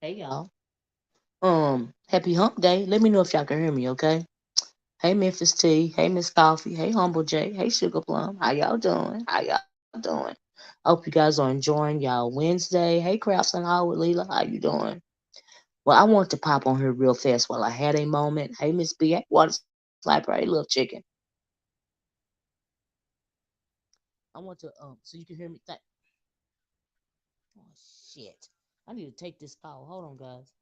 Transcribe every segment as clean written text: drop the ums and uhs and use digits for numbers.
Hey y'all. Happy Hump Day. Let me know if y'all can hear me, okay? Hey Memphis T. Hey Miss Coffee. Hey Humble J. Hey Sugar Plum. How y'all doing? How y'all doing? I hope you guys are enjoying y'all Wednesday. Hey Crafts and Howard Leela. How you doing? Well, I want to pop on here real fast while I had a moment. Hey Miss B. Hey Water Sniper. Hey Little Chicken. I want to so you can hear me. Oh shit. I need to take this call. Hold on, guys.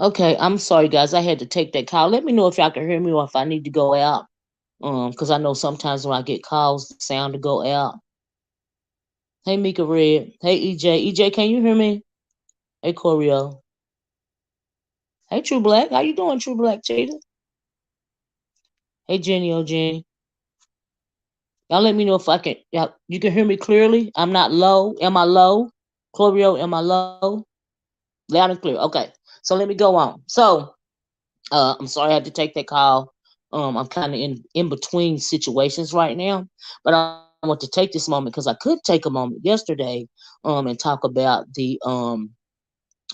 Okay, I'm sorry guys. I had to take that call. Let me know if y'all can hear me or if I need to go out. Because I know sometimes when I get calls, the sound to go out. Hey Mika Red. Hey EJ. EJ, can you hear me? Hey Corio. Hey True Black. How you doing, True Black Cheetah? Hey Jenny oh Jenny. Y'all let me know if I can y'all you can hear me clearly. I'm not low. Am I low? Corio, am I low? Loud and clear. Okay. So let me go on. So I'm sorry I had to take that call. I'm kind of in between situations right now, but I want to take this moment because I could take a moment yesterday, and talk about the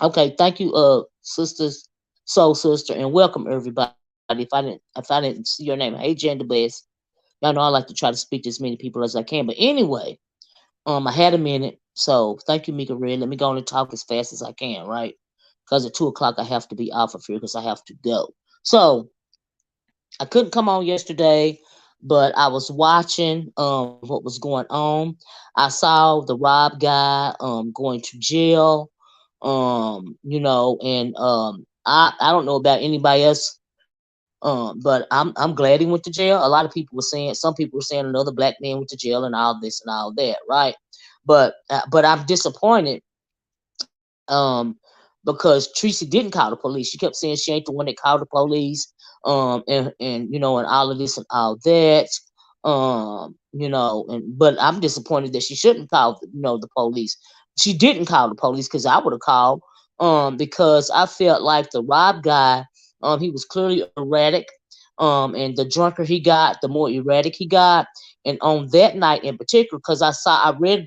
Okay, thank you, sisters, soul sister, and welcome everybody. If I didn't see your name, hey Jen the Best. Y'all know I like to try to speak to as many people as I can. But anyway, I had a minute, so thank you, Mika Red. Let me go on and talk as fast as I can, right? Because at 2 o'clock I have to be off of here because I have to go. So I couldn't come on yesterday, but I was watching what was going on. I saw the Rob guy going to jail. And I don't know about anybody else. But I'm glad he went to jail. A lot of people were saying some people were saying another black man went to jail and all this and all that, right? But I'm disappointed because Tracy didn't call the police. She kept saying she ain't the one that called the police, and all of this and all that, and but I'm disappointed that she shouldn't call, the police. She didn't call the police because I would have called, because I felt like the Rob guy, he was clearly erratic, and the drunker he got, the more erratic he got, and on that night in particular, because I went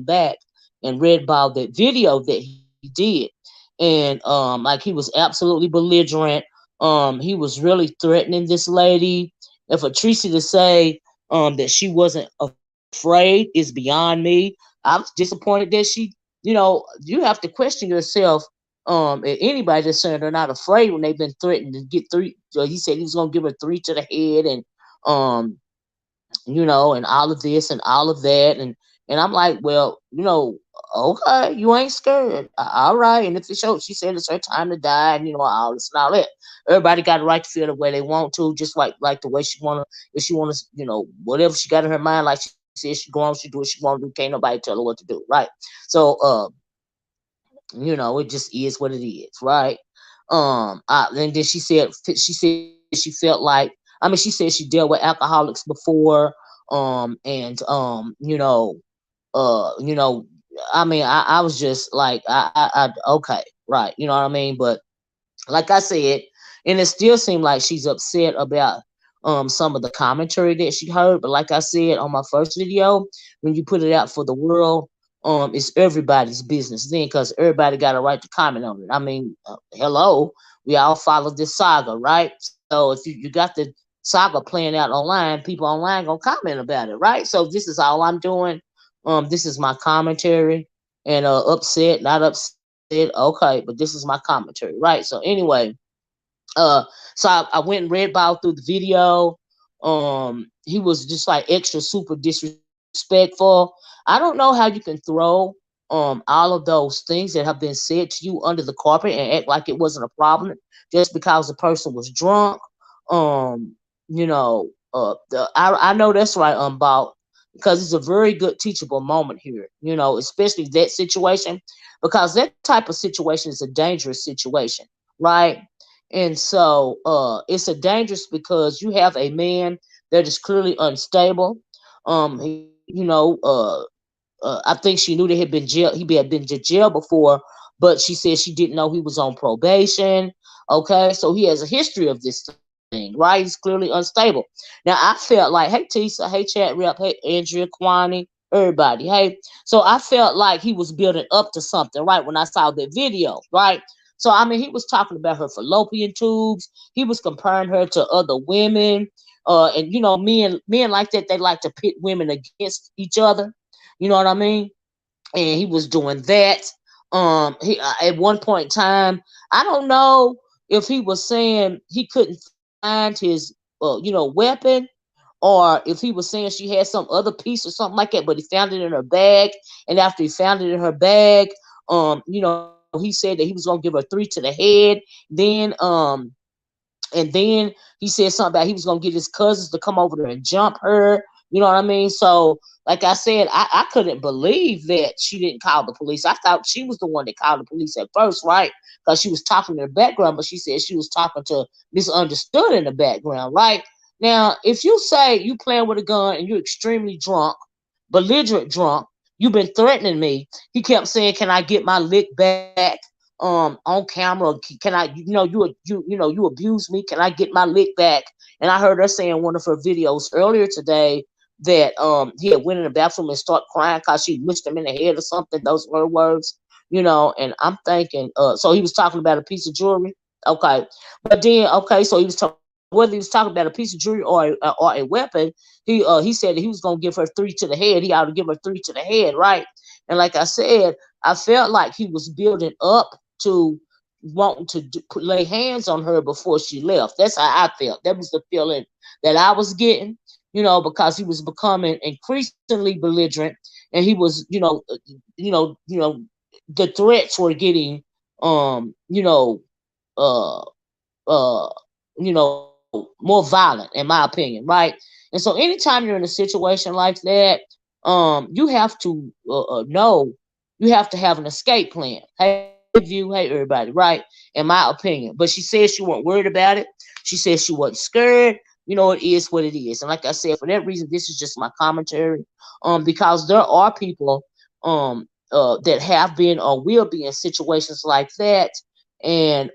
back and read about that video that he did, and like he was absolutely belligerent. He was really threatening this lady. And for Tracy to say that she wasn't afraid is beyond me. I was disappointed that you have to question yourself. And anybody that's saying they're not afraid when they've been threatened to get three. He said he was gonna give her three to the head, and um and all of this and all of that, and I'm like, well, okay, you ain't scared, all right. And if it shows, she said it's her time to die, and all this and all that. Everybody got a right to feel the way they want to, just like the way she wanna, if she wanna, whatever she got in her mind, like she said, she go on, she do what she wanna do. Can't nobody tell her what to do, right? So, it just is what it is, right? And then she said she felt like, I mean, she said she dealt with alcoholics before, and uh, you know, I mean, I was just like, okay, right, you know what I mean? But like I said, and it still seemed like she's upset about some of the commentary that she heard. But like I said on my first video, when you put it out for the world, it's everybody's business then, because everybody got a right to comment on it. I mean, hello, we all follow this saga, right? So if you got the saga playing out online, people online gonna comment about it, right? So this is all I'm doing. This is my commentary, and upset, not upset, okay, but this is my commentary, right? So anyway, uh, I went and read about through the video. He was just like extra super disrespectful. I don't know how you can throw all of those things that have been said to you under the carpet and act like it wasn't a problem just because the person was drunk. Um, I know that's right, about because it's a very good teachable moment here, especially that situation, because that type of situation is a dangerous situation, right? And so it's a dangerous because you have a man that is clearly unstable. I think she knew that he had been to jail before, but she said she didn't know he was on probation. Okay, so he has a history of this thing, right? He's clearly unstable. Now I felt like, hey Tisa, hey Chat Rep, hey Andrea, Kwani, everybody, hey. So I felt like he was building up to something, right? When I saw that video, right? So I mean, he was talking about her fallopian tubes. He was comparing her to other women. And men like that, they like to pit women against each other. You know what I mean? And he was doing that. He at one point in time, I don't know if he was saying he couldn't find his, weapon, or if he was saying she had some other piece or something like that. But he found it in her bag, and after he found it in her bag, he said that he was gonna give her 3 to the head. Then, and then he said something about he was gonna get his cousins to come over there and jump her. You know what I mean? So, like I said, I couldn't believe that she didn't call the police. I thought she was the one that called the police at first, right? Because she was talking in the background, but she said she was talking to misunderstood in the background, right? Now, if you say you playing with a gun and you're extremely drunk, belligerent drunk, you've been threatening me. He kept saying, "Can I get my lick back?" On camera, can I, you abuse me, can I get my lick back? And I heard her say in one of her videos earlier today that he had went in the bathroom and start crying because she wished him in the head or something. Those were her words, and I'm thinking, so he was talking about a piece of jewelry. Okay, but then, okay, so he was talking, whether he was talking about a piece of jewelry or a weapon. He said that he was gonna give her 3 to the head. He ought to give her 3 to the head, right? And like I said, I felt like he was building up to wanting to lay hands on her before she left. That's how I felt. That was the feeling that I was getting, because he was becoming increasingly belligerent, and he was, the threats were getting, uh, uh, more violent, in my opinion, right? And so anytime you're in a situation like that, you have to know, you have to have an escape plan. Hey, view, hey, everybody, right? In my opinion. But she said she wasn't worried about it. She said she wasn't scared. It is what it is. And like I said, for that reason, this is just my commentary. Because there are people that have been or will be in situations like that. And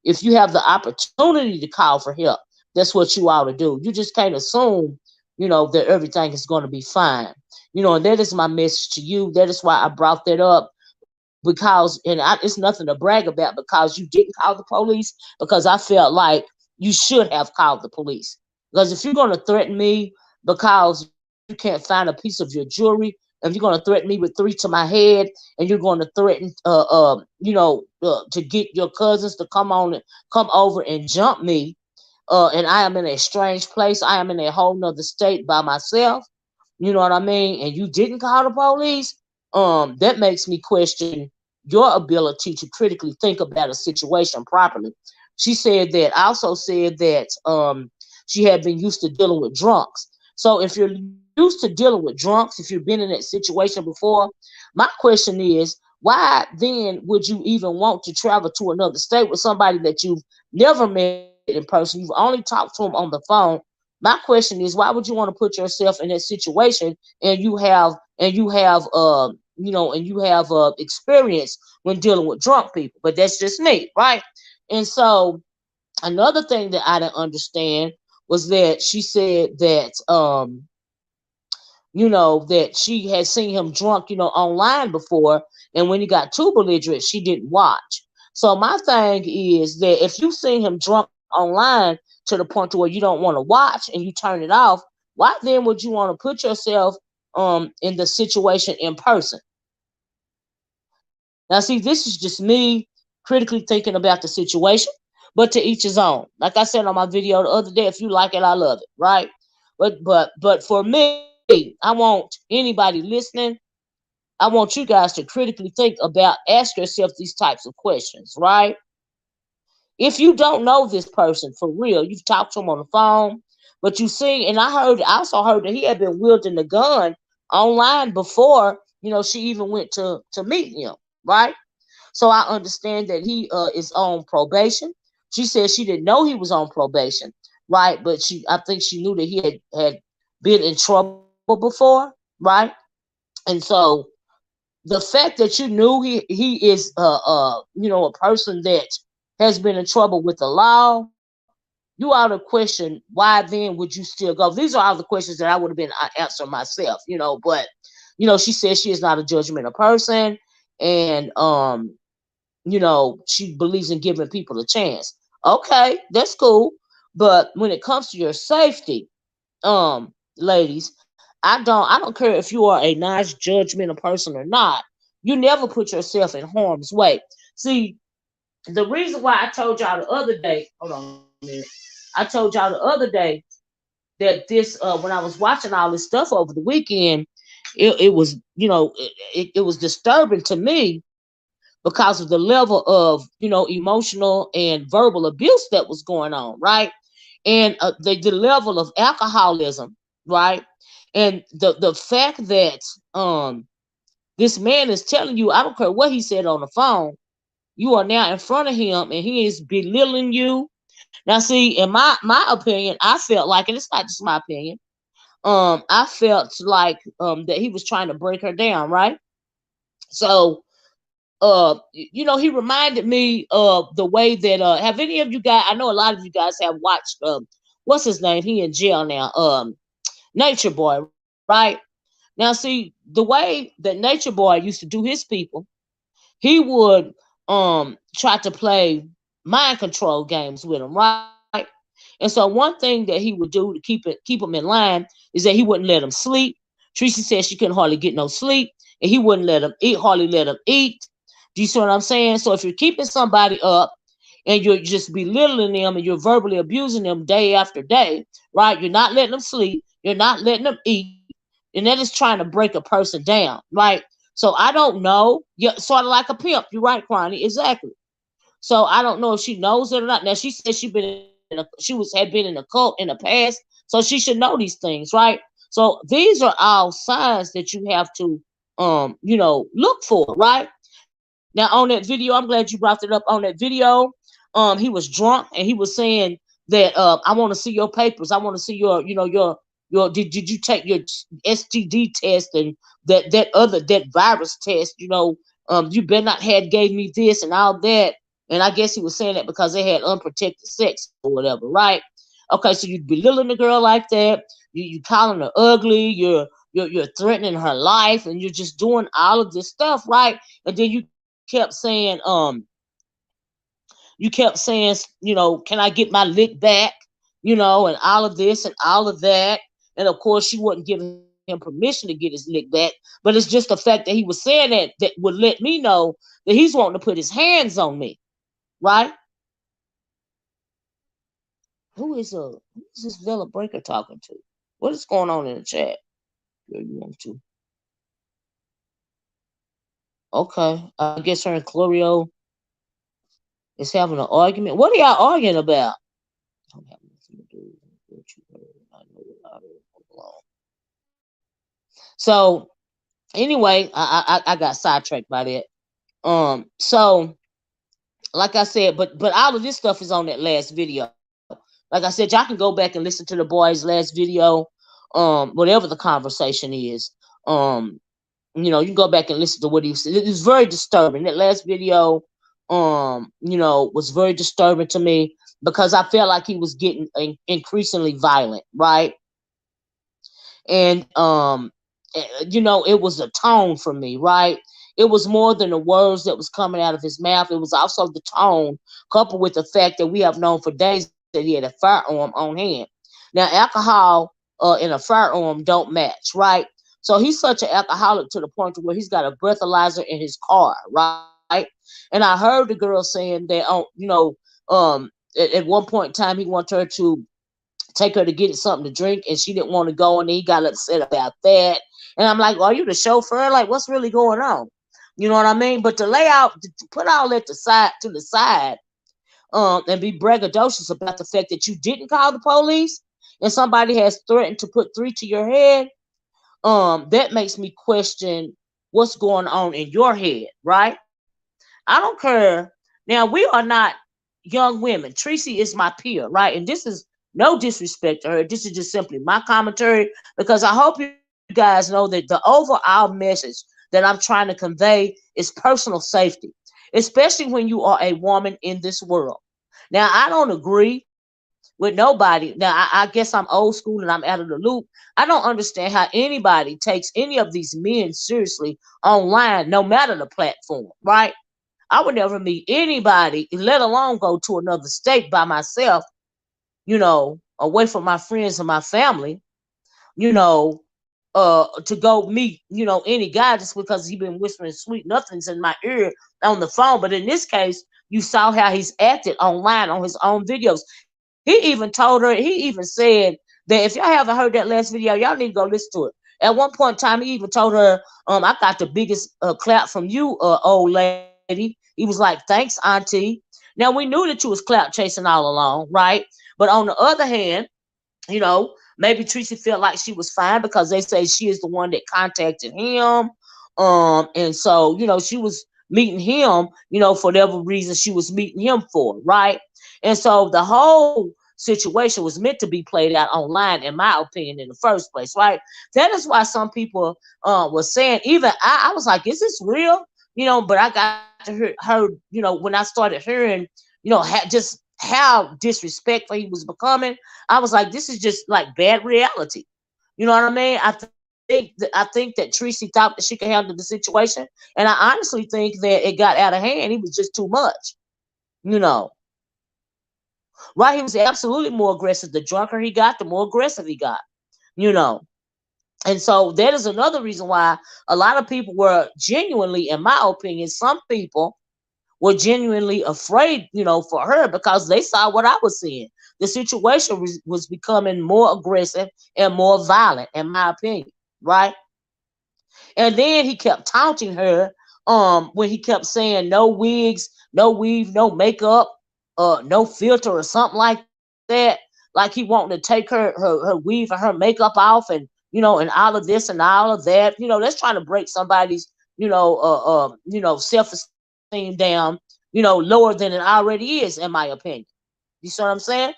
if you have the opportunity to call for help, that's what you ought to do. You just can't assume, that everything is going to be fine. And that is my message to you. That is why I brought that up, because, it's nothing to brag about, because you didn't call the police, because I felt like you should have called the police. Because if you're going to threaten me because you can't find a piece of your jewelry, if you're going to threaten me with 3 to my head, and you're going to threaten, to get your cousins to come over and jump me, and I am in a strange place, I am in a whole nother state by myself, you know what I mean? And you didn't call the police. That makes me question your ability to critically think about a situation properly. She said that, also said that she had been used to dealing with drunks. So if you're used to dealing with drunks, if you've been in that situation before, my question is, why then would you even want to travel to another state with somebody that you've never met in person? You've only talked to them on the phone. My question is, why would you want to put yourself in that situation, and you have experience when dealing with drunk people? But that's just me, right? And so another thing that I didn't understand was that she said that that she had seen him drunk, online before, and when he got too belligerent, she didn't watch. So my thing is that if you've seen him drunk online to the point to where you don't want to watch and you turn it off, why then would you want to put yourself in the situation in person? Now, see, this is just me critically thinking about the situation, but to each his own. Like I said on my video the other day, if you like it, I love it, right? But for me, I want anybody listening, I want you guys to critically think about, ask yourself these types of questions, right? If you don't know this person for real, you've talked to him on the phone, But you see, and I also heard that he had been wielding the gun online before, she even went to meet him, right? So I understand that he is on probation. She said she didn't know he was on probation, right? But I think she knew that he had been in trouble before, right? And so the fact that you knew he is a person that has been in trouble with the law, you ought to question why then would you still go. These are all the questions that I would have been answering myself, but she says she is not a judgmental person, and she believes in giving people a chance. Okay, that's cool. But when it comes to your safety, ladies, I don't care if you are a nice judgmental person or not. You never put yourself in harm's way. See, the reason why I told y'all the other day, hold on a minute. I told y'all the other day that this when I was watching all this stuff over the weekend, it was, it was disturbing to me because of the level of, emotional and verbal abuse that was going on, right? And the level of alcoholism, right? And the fact that this man is telling you, I don't care what he said on the phone, you are now in front of him and he is belittling you. Now, see, in my opinion, I felt like, and it's not just my opinion, I felt like that he was trying to break her down, right? So he reminded me of the way that have any of you guys, I know a lot of you guys have watched what's his name? He in jail now. Nature Boy, right? Now see, the way that Nature Boy used to do his people, he would try to play mind control games with them, right? And so one thing that he would do to keep them in line is that he wouldn't let them sleep. Tracy said she couldn't hardly get no sleep, and he wouldn't let them eat, hardly let them eat. Do you see what I'm saying? So if you're keeping somebody up and you're just belittling them and you're verbally abusing them day after day, right? You're not letting them sleep, you're not letting them eat, and that is trying to break a person down, right? So I don't know. Yeah, sort of like a pimp. You're right, Kwani. Exactly. So I don't know if she knows it or not. Now she said she had been in a cult in the past, so she should know these things, right? So these are all signs that you have to look for, right? Now on that video, I'm glad you brought it up. On that video, he was drunk and he was saying that I want to see your papers. I want to see your did you take your STD test and that virus test, you better not had gave me this and all that. And I guess he was saying that because they had unprotected sex or whatever, right? Okay, so you belittling the girl like that, you calling her ugly, you're threatening her life, and you're just doing all of this stuff, right? And then you kept saying, can I get my lick back? And all of this and all of that. And of course, she wasn't giving him permission to get his lick back. But it's just the fact that he was saying that would let me know that he's wanting to put his hands on me, right? Who is this Villa Breaker talking to? What is going on in the chat? Girl, you want to? Okay, I guess her and Chlorio is having an argument. What are y'all arguing about? I don't have nothing to do with what you heard. I know what I heard. So anyway, I got sidetracked by that. So like I said, but all of this stuff is on that last video. Like I said, y'all can go back and listen to the boy's last video, whatever the conversation is. You can go back and listen to what he said. It was very disturbing. That last video, was very disturbing to me because I felt like he was getting increasingly violent, right? And it was a tone for me, right? It was more than the words that was coming out of his mouth. It was also the tone, coupled with the fact that we have known for days that he had a firearm on hand. Now, alcohol and a firearm don't match, right? So he's such an alcoholic to the point to where he's got a breathalyzer in his car, right? And I heard the girl saying that, at one point in time, he wanted her to take her to get something to drink, and she didn't want to go, and he got upset about that. And I'm like, are you the chauffeur? Like, what's really going on? You know what I mean? But to put all that to the side, and be braggadocious about the fact that you didn't call the police and somebody has threatened to put 3 to your head, that makes me question what's going on in your head, right? I don't care. Now, we are not young women. Tracy is my peer, right? And this is no disrespect to her. This is just simply my commentary, because I hope you guys know that the overall message that I'm trying to convey is personal safety, especially when you are a woman in this world. Now, I don't agree with nobody. Now, I guess I'm old school and I'm out of the loop. I don't understand how anybody takes any of these men seriously online, no matter the platform, right? I would never meet anybody, let alone go to another state by myself, away from my friends and my family, you know, to go meet, any guy just because he been whispering sweet nothings in my ear on the phone. But in this case, you saw how he's acted online on his own videos. He even told her, he even said that if y'all haven't heard that last video, y'all need to go listen to it. At one point in time, he even told her, I got the biggest clap from you, old lady. He was like, thanks, auntie. Now, we knew that you was clap chasing all along, right? But on the other hand, maybe Tracy felt like she was fine because they say she is the one that contacted him. And so, she was meeting him, for whatever reason she was meeting him for, right? And so the whole situation was meant to be played out online, in my opinion, in the first place, right? That is why some people were saying, even I was like, is this real? But I got to hear, when I started hearing, just how disrespectful he was becoming, I was like, this is just like bad reality. You know what I mean? I think that Tracy thought that she could handle the situation, and I honestly think that it got out of hand. He was just too much, you know. Right? He was absolutely more aggressive. The drunker he got, the more aggressive he got, you know. And so that is another reason why a lot of people were genuinely, in my opinion, some people were genuinely afraid, for her, because they saw what I was seeing. The situation was becoming more aggressive and more violent, in my opinion, right? And then he kept taunting her when he kept saying no wigs, no weave, no makeup, no filter or something like that. Like he wanting to take her weave and her makeup off, and and all of this and all of that. That's trying to break somebody's self-esteem down, lower than it already is, in my opinion. You see what I'm saying?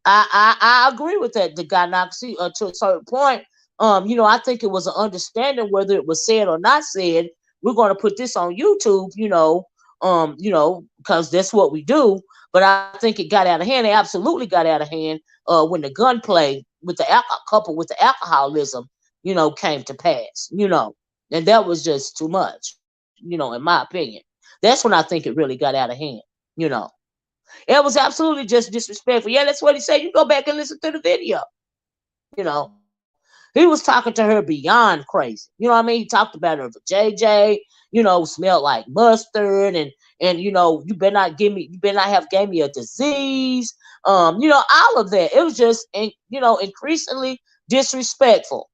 I agree with that. The guy now, see, to a certain point, I think it was an understanding, whether it was said or not said. We're going to put this on YouTube, because that's what we do. But I think it got out of hand. It absolutely got out of hand when the gunplay with the couple with the alcoholism, came to pass, and that was just too much, in my opinion. That's when I think it really got out of hand, you know. It was absolutely just disrespectful. Yeah, that's what he said. You go back and listen to the video. He was talking to her beyond crazy. You know what I mean? He talked about her for JJ, smelled like mustard, and you better not you better not have gave me a disease. All of that. It was just increasingly disrespectful,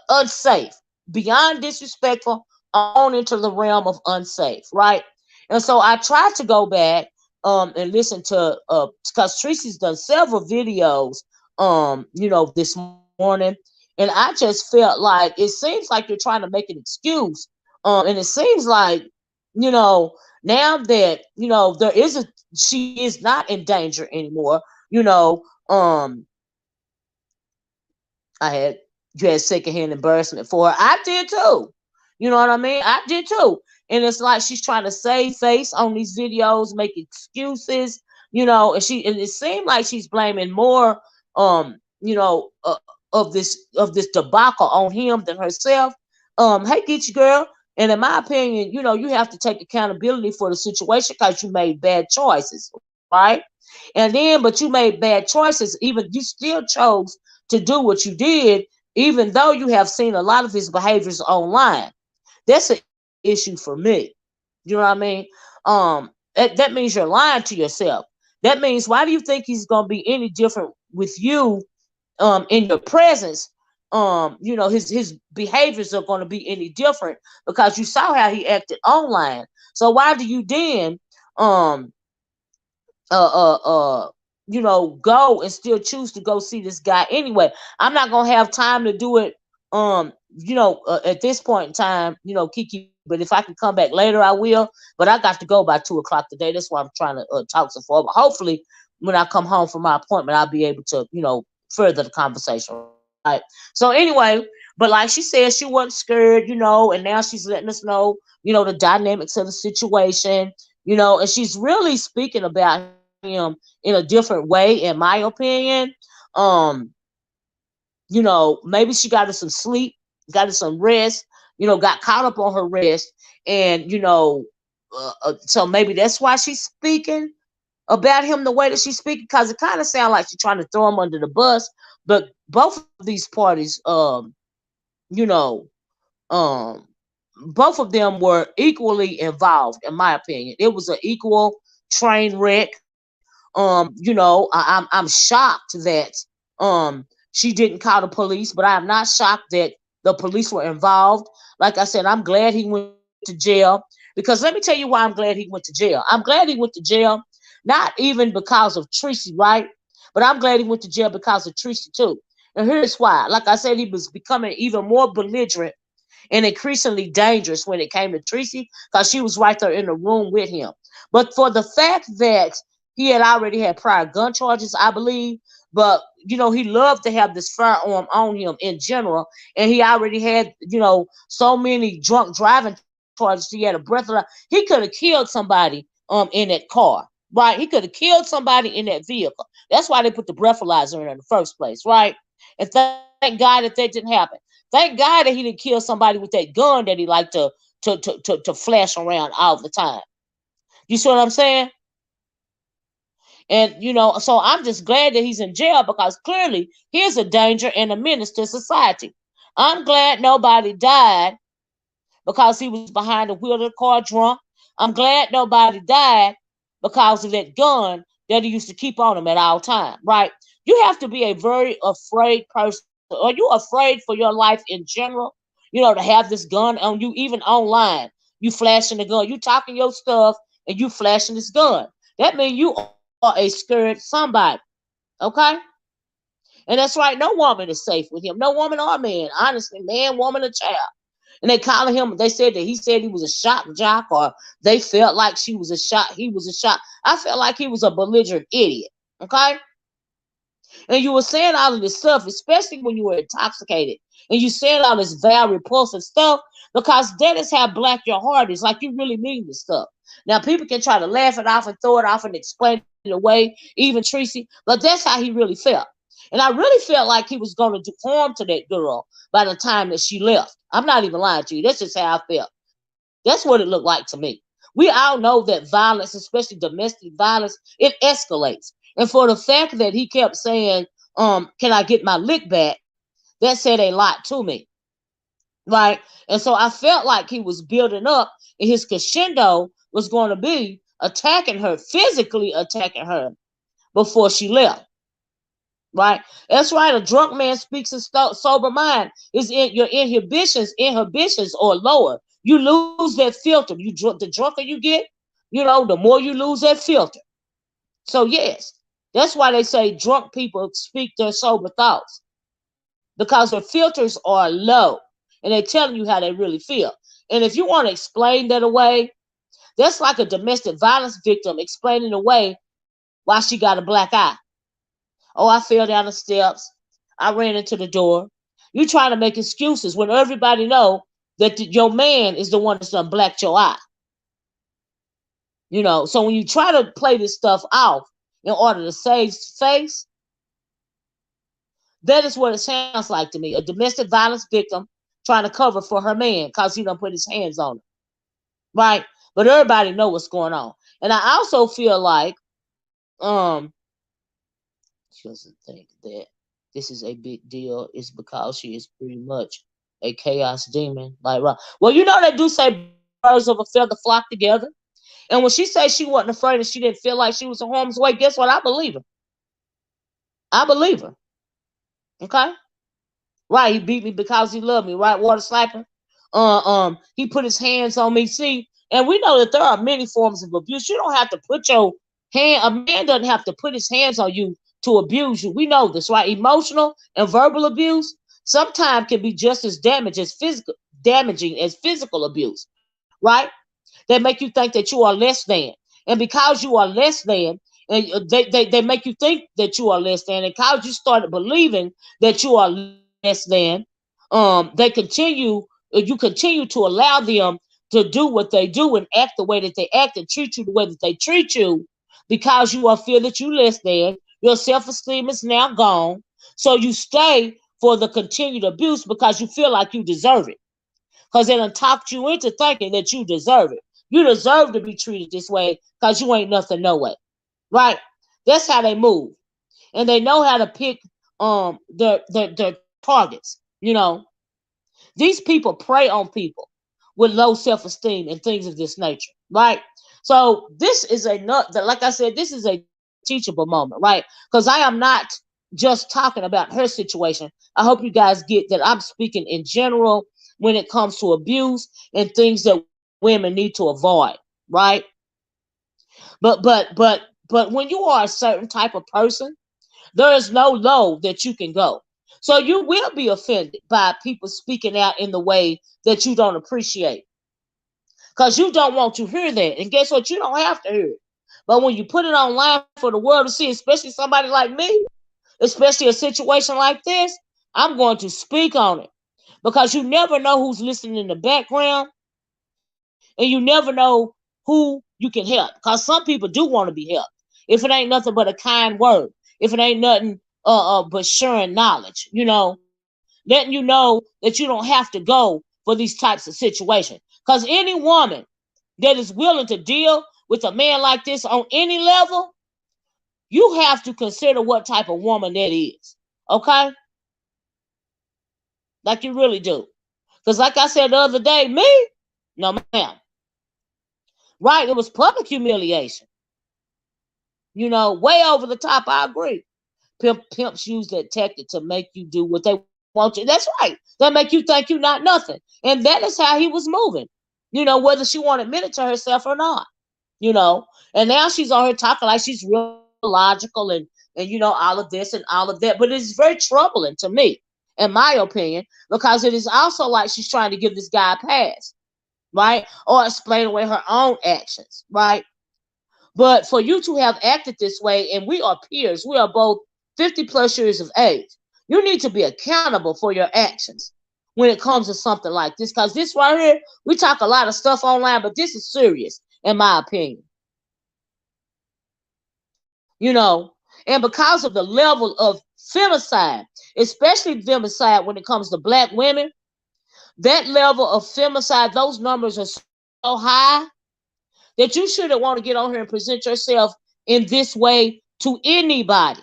unsafe, beyond disrespectful, on into the realm of unsafe, right? And so I tried to go back and listen to because Tracy's done several videos this morning, and I just felt like it seems like you're trying to make an excuse. And it seems like, now that there is she is not in danger anymore, you know, um I had you had secondhand embarrassment for her. I did too. You know what I mean? I did too. And it's like she's trying to save face on these videos, make excuses, and it seemed like she's blaming more of this debacle on him than herself. Hey, get you girl. And in my opinion, you have to take accountability for the situation because you made bad choices, right? And then, but you made bad choices. Even you still chose to do what you did, even though you have seen a lot of his behaviors online. That's an issue for me. You know what I mean? That means you're lying to yourself. That means, why do you think he's gonna be any different with you in your presence? His behaviors are going to be any different because you saw how he acted online. So why do you then um uh uh uh go and still choose to go see this guy anyway. I'm not gonna have time to do it. At this point in time, Kiki. But if I can come back later, I will. But I got to go by 2 o'clock today. That's why I'm trying to talk some for. But hopefully, when I come home from my appointment, I'll be able to, further the conversation. Right. So anyway, but like she said, she wasn't scared, and now she's letting us know, the dynamics of the situation, and she's really speaking about him in a different way, in my opinion. Um, maybe she got her some sleep, got her some rest, got caught up on her rest, and so maybe that's why she's speaking about him the way that she's speaking, because it kind of sounds like she's trying to throw him under the bus. But both of these parties, you know, um, both of them were equally involved, in my opinion. It was an equal train wreck. I'm shocked that she didn't call the police, but I am not shocked that the police were involved. Like I said, I'm glad he went to jail, because let me tell you why I'm glad he went to jail. I'm glad he went to jail, not even because of Tracy, right? But I'm glad he went to jail because of Tracy too. And here's why. Like I said, he was becoming even more belligerent and increasingly dangerous when it came to Tracy, because she was right there in the room with him. But for the fact that he had already had prior gun charges, I believe, but he loved to have this firearm on him in general, and he already had so many drunk driving charges. He had a breathalyzer. He could have killed somebody in that car, right? He could have killed somebody in that vehicle. That's why they put the breathalyzer in the first place, right? And thank God that didn't happen. Thank God that he didn't kill somebody with that gun that he liked to flash around all the time. You see what I'm saying? And so I'm just glad that he's in jail, because clearly he's a danger and a menace to society. I'm glad nobody died because he was behind the wheel of the car drunk. I'm glad nobody died because of that gun that he used to keep on him at all times, right? You have to be a very afraid person. Are you afraid for your life in general? To have this gun on you, even online. You flashing the gun, you talking your stuff, and you flashing this gun. That means you are a scared somebody. Okay? And that's right, no woman is safe with him. No woman or man. Honestly, man, woman, or child. And they calling him, they said that he said he was a shock jock, or they felt like she was a shot, he was a shot. I felt like he was a belligerent idiot. Okay? And you were saying all of this stuff, especially when you were intoxicated. And you said all this vile, repulsive stuff, because that is how black your heart is. Like, you really mean this stuff. Now, people can try to laugh it off and throw it off and explain it away, even Tracy, but that's how he really felt. And I really felt like he was going to do harm to that girl by the time that she left. I'm not even lying to you. That's just how I felt. That's what it looked like to me. We all know that violence, especially domestic violence, it escalates. And for the fact that he kept saying, can I get my lick back? That said a lot to me. Right? And so I felt like he was building up, and his crescendo was going to be attacking her, physically attacking her before she left. Right? That's right. A drunk man speaks a sober mind. Is in your inhibitions are lower. You lose that filter. The drunker you get, the more you lose that filter. So yes, that's why they say drunk people speak their sober thoughts, because their filters are low, and they're telling you how they really feel. And if you want to explain that away, that's like a domestic violence victim explaining away why she got a black eye. Oh, I fell down the steps. I ran into the door. You trying to make excuses when everybody know that your man is the one that's done blacked your eye. So when you try to play this stuff off in order to save face, that is what it sounds like to me. A domestic violence victim trying to cover for her man because he don't put his hands on her. Right? But everybody know what's going on. And I also feel like she doesn't think that this is a big deal. It's because she is pretty much a chaos demon. Like, right. Well, they do say birds of a feather flock together. And when she says she wasn't afraid and she didn't feel like she was in harm's way, guess what? I believe her. I believe her. Okay? Right, he beat me because he loved me, right? Water sniper. He put his hands on me. See, and we know that there are many forms of abuse. You don't have to put your A man doesn't have to put his hands on you to abuse you. We know this, right? Emotional and verbal abuse sometimes can be just as damaging as physical abuse, right? They make you think that you are less than. And because you are less than, and they make you think that you are less than, and because you started believing that you are less than, you continue to allow them to do what they do and act the way that they act and treat you the way that they treat you because you are feel that you less than. Your self-esteem is now gone. So you stay for the continued abuse because you feel like you deserve it. Because they done talked you into thinking that you deserve it. You deserve to be treated this way because you ain't nothing no way. Right? That's how they move. And they know how to pick their targets. These people prey on people with low self-esteem and things of this nature. Right? So this is like I said, this is a teachable moment, right? Because I am not just talking about her situation. I hope you guys get that I'm speaking in general when it comes to abuse and things that women need to avoid, right? But when you are a certain type of person, there is no low that you can go. So you will be offended by people speaking out in the way that you don't appreciate. Because you don't want to hear that. And guess what? You don't have to hear it. But when you put it online for the world to see, especially somebody like me, especially a situation like this, I'm going to speak on it. Because you never know who's listening in the background, and you never know who you can help. Because some people do want to be helped. If it ain't nothing but a kind word, if it ain't nothing but sharing knowledge, letting you know that you don't have to go for these types of situations. Because any woman that is willing to deal with a man like this on any level, you have to consider what type of woman that is. Okay? Like you really do. Because like I said the other day, me, no ma'am. Right? It was public humiliation. Way over the top. I agree. Pimps use that tactic to make you do what they want you. That's right. They make you think you're not nothing. And that is how he was moving. Whether she want to admit it to herself or not. And now she's on here talking like she's real logical and all of this and all of that. But it's very troubling to me, in my opinion, because it is also like she's trying to give this guy a pass, right? Or explain away her own actions, right? But for you to have acted this way, and we are peers, we are both 50 plus years of age, you need to be accountable for your actions when it comes to something like this. Because this right here, we talk a lot of stuff online, but this is serious, in my opinion. And because of the level of femicide, especially femicide when it comes to black women, that level of femicide, those numbers are so high that you shouldn't want to get on here and present yourself in this way to anybody.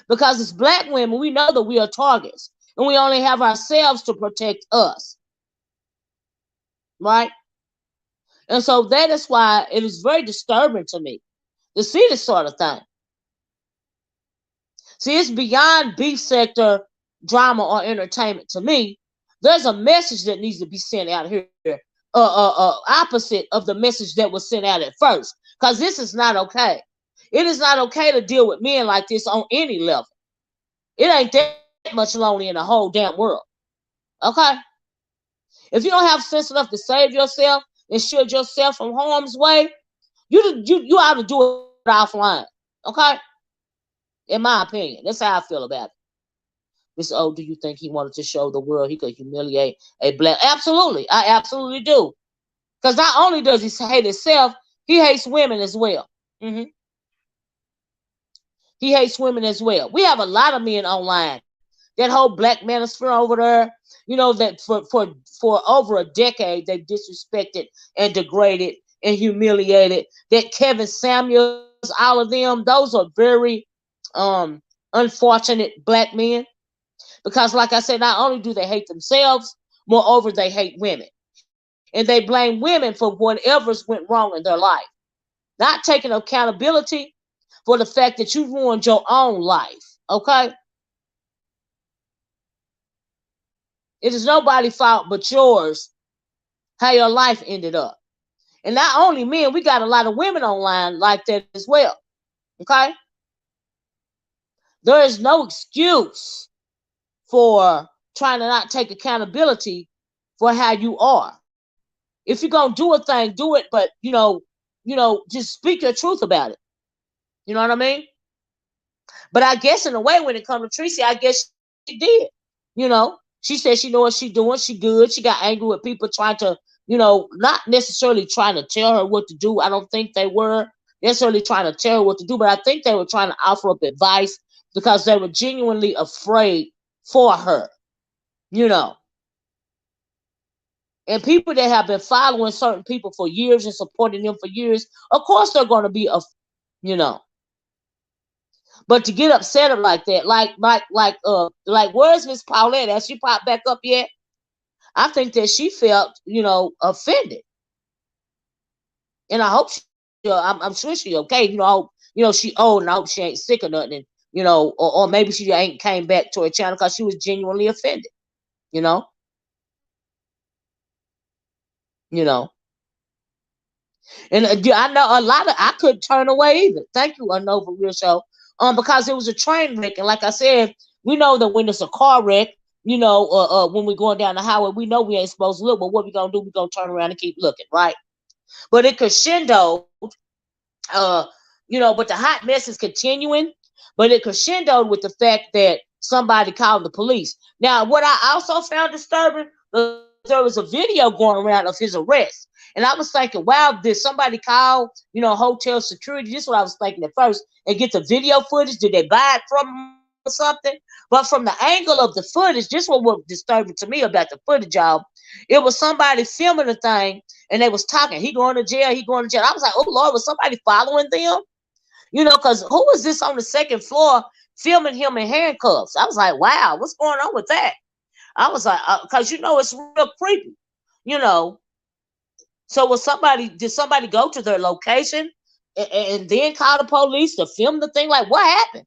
Because as black women, we know that we are targets and we only have ourselves to protect us. Right? And so that is why it is very disturbing to me to see this sort of thing. See, it's beyond beef sector drama or entertainment to me. There's a message that needs to be sent out here, opposite of the message that was sent out at first, because this is not okay. It is not okay to deal with men like this on any level. It ain't that much lonely in the whole damn world. Okay? If you don't have sense enough to save yourself and shield yourself from harm's way, you ought to do it offline. Okay? In my opinion. That's how I feel about it. Mr. O, do you think he wanted to show the world he could humiliate a black? Absolutely. I absolutely do. Because not only does he hate himself, he hates women as well. Mm-hmm. He hates women as well. We have a lot of men online. That whole black manosphere over there, that for over a decade they disrespected and degraded and humiliated. That Kevin Samuels, all of them, those are very unfortunate black men. Because like I said, not only do they hate themselves, moreover, they hate women. And they blame women for whatever's went wrong in their life. Not taking accountability for the fact that you ruined your own life. Okay? It is nobody's fault but yours how your life ended up. And not only men, we got a lot of women online like that as well. Okay? There is no excuse for trying to not take accountability for how you are. If you're gonna do a thing, do it, but just speak your truth about it. You know what I mean? But I guess in a way, when it comes to Tracy, I guess she did. She said she know what she doing. She good. She got angry with people trying to, not necessarily trying to tell her what to do. I don't think they were necessarily trying to tell her what to do, but I think they were trying to offer up advice because they were genuinely afraid for her. And people that have been following certain people for years and supporting them for years, of course they're going to be But to get upset like that, like where's Miss Paulette? Has she popped back up yet? I think that she felt, offended, and I hope I'm sure she okay. I hope, she old, and I hope she ain't sick or nothing. Or maybe she ain't came back to her channel because she was genuinely offended. You know. And I know a lot of I couldn't turn away either. Thank you, Unova Real Show. Because it was a train wreck, and like I said, we know that when it's a car wreck, when we're going down the highway, we know we ain't supposed to look, but what we gonna do? We gonna turn around and keep looking, right? But it crescendoed, but the hot mess is continuing. But it crescendoed with the fact that somebody called the police. Now, what I also found disturbing, there was a video going around of his arrest. And I was thinking, wow, did somebody call, hotel security? This is what I was thinking at first. And get the video footage. Did they buy it from him or something? But from the angle of the footage, this was what was disturbing to me about the footage, y'all. It was somebody filming the thing, and they was talking. He going to jail. He going to jail. I was like, oh, Lord, was somebody following them? Because who was this on the second floor filming him in handcuffs? I was like, wow, what's going on with that? I was like, because, it's real creepy, So did somebody go to their location and then call the police to film the thing? Like, what happened?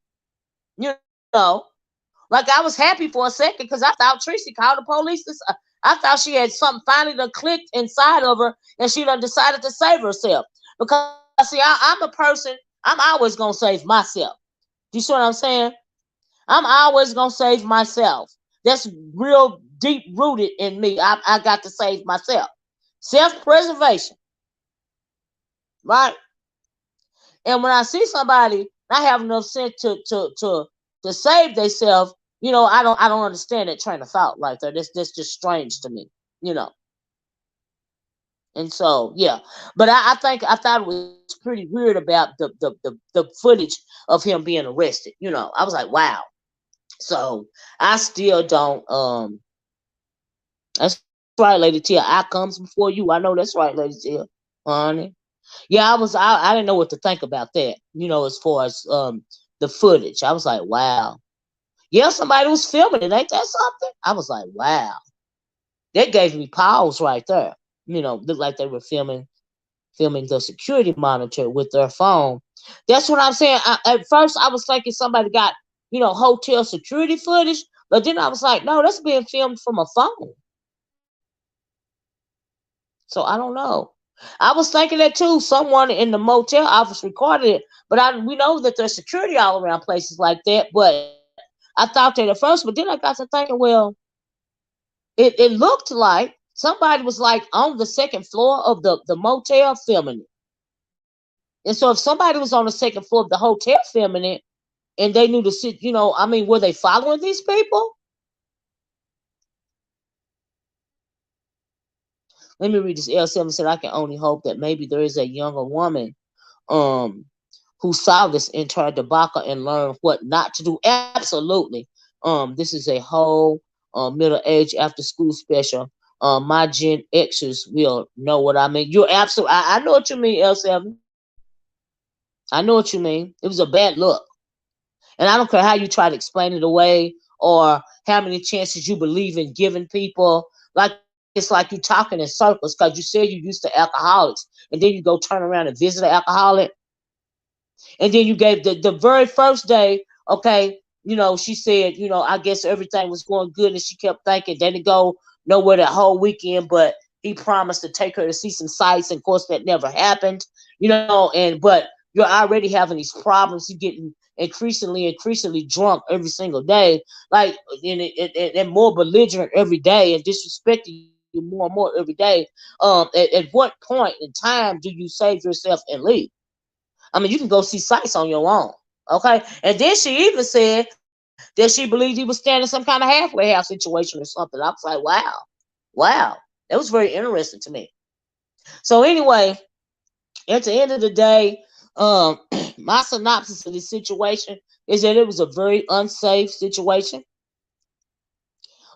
Like, I was happy for a second because I thought Tracy called the police. I thought she had something finally done clicked inside of her and she done decided to save herself. Because, see, I'm a person, I'm always going to save myself. Do you see what I'm saying? I'm always going to save myself. That's real deep rooted in me. I got to save myself. Self-preservation. Right? And when I see somebody not have enough sense to save themselves, I don't understand that train of thought right there. That's just strange to me, And so, yeah. But I thought it was pretty weird about the footage of him being arrested. I was like, wow. So I still don't that's right, Lady Tia. I comes before you. I know that's right, Lady Tia. Honey. Yeah, I didn't know what to think about that, as far as the footage. I was like, wow. Yeah, somebody was filming it. Ain't that something? I was like, wow. That gave me pause right there. Looked like they were filming the security monitor with their phone. That's what I'm saying. At first, I was thinking somebody got, hotel security footage. But then I was like, no, that's being filmed from a phone. So I don't know. I was thinking that too. Someone in the motel office recorded it. But we know that there's security all around places like that. But I thought that at first. But then I got to thinking, well, it looked like somebody was like on the second floor of the motel filming it. And so if somebody was on the second floor of the hotel filming it and they knew to sit, were they following these people? Let me read this. L7 said, I can only hope that maybe there is a younger woman who saw this entire debacle and learned what not to do. Absolutely. This is a whole middle age after school special. My Gen Xers will know what I mean. You're absolutely, I know what you mean, L7. I know what you mean. It was a bad look. And I don't care how you try to explain it away or how many chances you believe in giving people. Like, it's like you talking in circles because you said you used to alcoholics and then you go turn around and visit an alcoholic. And then you gave the very first day, okay, she said, I guess everything was going good and she kept thinking, didn't go nowhere that whole weekend, but he promised to take her to see some sights, and of course that never happened. But you're already having these problems. You're getting increasingly drunk every single day, like and more belligerent every day, and disrespecting you more and more every day. At what point in time do you save yourself and leave? I mean, you can go see sights on your own. Okay. And then she even said that she believed he was standing some kind of halfway house situation or something. I was like, wow. Wow. That was very interesting to me. So anyway, at the end of the day, um, my synopsis of this situation is that it was a very unsafe situation.